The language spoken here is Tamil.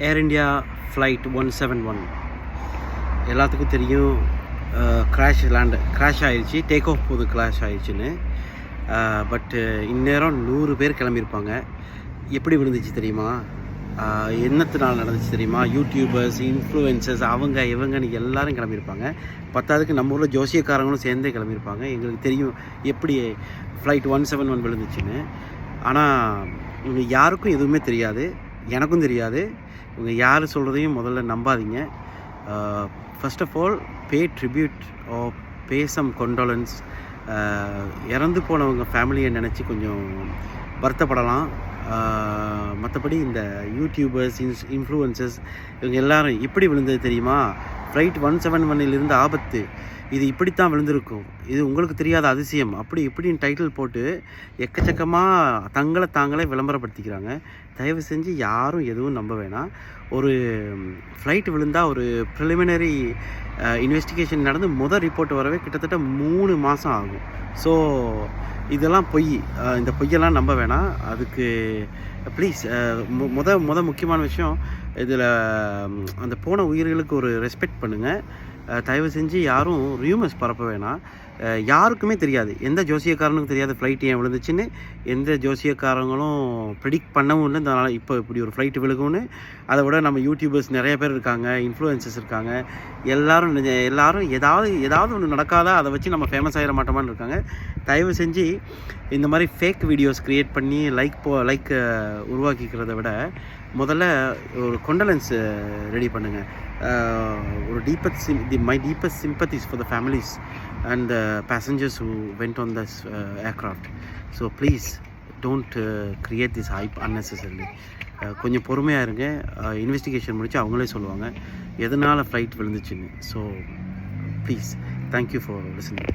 ஏர் இண்டியா ஃப்ளைட் 171 எல்லாத்துக்கும் தெரியும். கிராஷ் ஆயிடுச்சு, டேக் ஆஃப் போது கிராஷ் ஆயிடுச்சுன்னு. பட்டு இந்நேரம் 100 பேர் கிளம்பியிருப்பாங்க. எப்படி விழுந்துச்சு தெரியுமா? என்னத்தினால் நடந்துச்சு தெரியுமா? யூடியூபர்ஸ், இன்ஃப்ளூயன்சர்ஸ், அவங்க இவங்கன்னு எல்லோரும் கிளம்பியிருப்பாங்க. பத்தாவதுக்கு நம்ம ஊரில் ஜோசியக்காரங்களும் சேர்ந்தே கிளம்பியிருப்பாங்க. எங்களுக்கு தெரியும் எப்படி ஃப்ளைட் 171 விழுந்துச்சுன்னு. ஆனால் இவங்க யாருக்கும் எதுவுமே தெரியாது, எனக்கும் தெரியாது. இவங்க யார் சொல்கிறதையும் முதல்ல நம்பாதீங்க. First of all pay tribute or pay some condolence. இறந்து போனவங்க ஃபேமிலியை நினச்சி கொஞ்சம் வருத்தப்படலாம். மற்றபடி இந்த யூடியூபர்ஸ், இன்ஃப்ளூயன்சர்ஸ் இவங்க எல்லோரும் எப்படி விழுந்தது தெரியுமா? ஃப்ளைட் 171 ஆபத்து, இது இப்படித்தான் விழுந்திருக்கும், இது உங்களுக்கு தெரியாத அதிசயம், அப்படி இப்படின்னு டைட்டில் போட்டு எக்கச்சக்கமாக தங்களை தாங்களே விளம்பரப்படுத்திக்கிறாங்க. தயவு செஞ்சு யாரும் எதுவும் நம்ப வேணாம். ஒரு ஃப்ளைட் விழுந்தால் ஒரு ப்ரிலிமினரி இன்வெஸ்டிகேஷன் நடந்து முதல் ரிப்போர்ட் வரவே கிட்டத்தட்ட 3 மாதம் ஆகும். ஸோ இதெல்லாம் பொய். இந்த பொய்யெல்லாம் நம்ப வேணாம். அதுக்கு ப்ளீஸ் முக்கியமான விஷயம், இதில் அந்த போன உயிர்களுக்கு ஒரு ரெஸ்பெக்ட் பண்ணுங்கள். தயவு செஞ்சு யாரும் ரியூமர்ஸ் பரப்ப வேணாம். யாருக்குமே தெரியாது, எந்த ஜோசியக்காரனுக்கும் தெரியாது ஃப்ளைட் ஏன் விழுந்துச்சுன்னு. எந்த ஜோசியக்காரங்களும் ப்ரெடிக்ட் பண்ணவும் இல்லை இதனால் இப்போ இப்படி ஒரு ஃப்ளைட் விழுகும்னு. அதை விட நம்ம யூடியூபர்ஸ் நிறைய பேர் இருக்காங்க, இன்ஃப்ளூயன்சஸ் இருக்காங்க. எல்லாரும் ஏதாவது ஒன்று நடக்காதா, அதை வச்சு நம்ம ஃபேமஸ் ஆகிட மாட்டோமான்னு இருக்காங்க. தயவு செஞ்சு இந்த மாதிரி ஃபேக் வீடியோஸ் க்ரியேட் பண்ணி லைக் உருவாக்கிக்கிறத விட முதல்ல ஒரு கொண்டலன்ஸ் ரெடி பண்ணுங்கள். ஒரு my deepest sympathies for the families and the passengers who went on this aircraft. So please don't create this hype unnecessarily. கொஞ்சம் பொறுமையாக இருங்க. இன்வெஸ்டிகேஷன் முடிச்சு அவங்களே சொல்லுவாங்க எதனால் ஃப்ளைட் விழுந்துச்சுன்னு. So please, thank you for listening.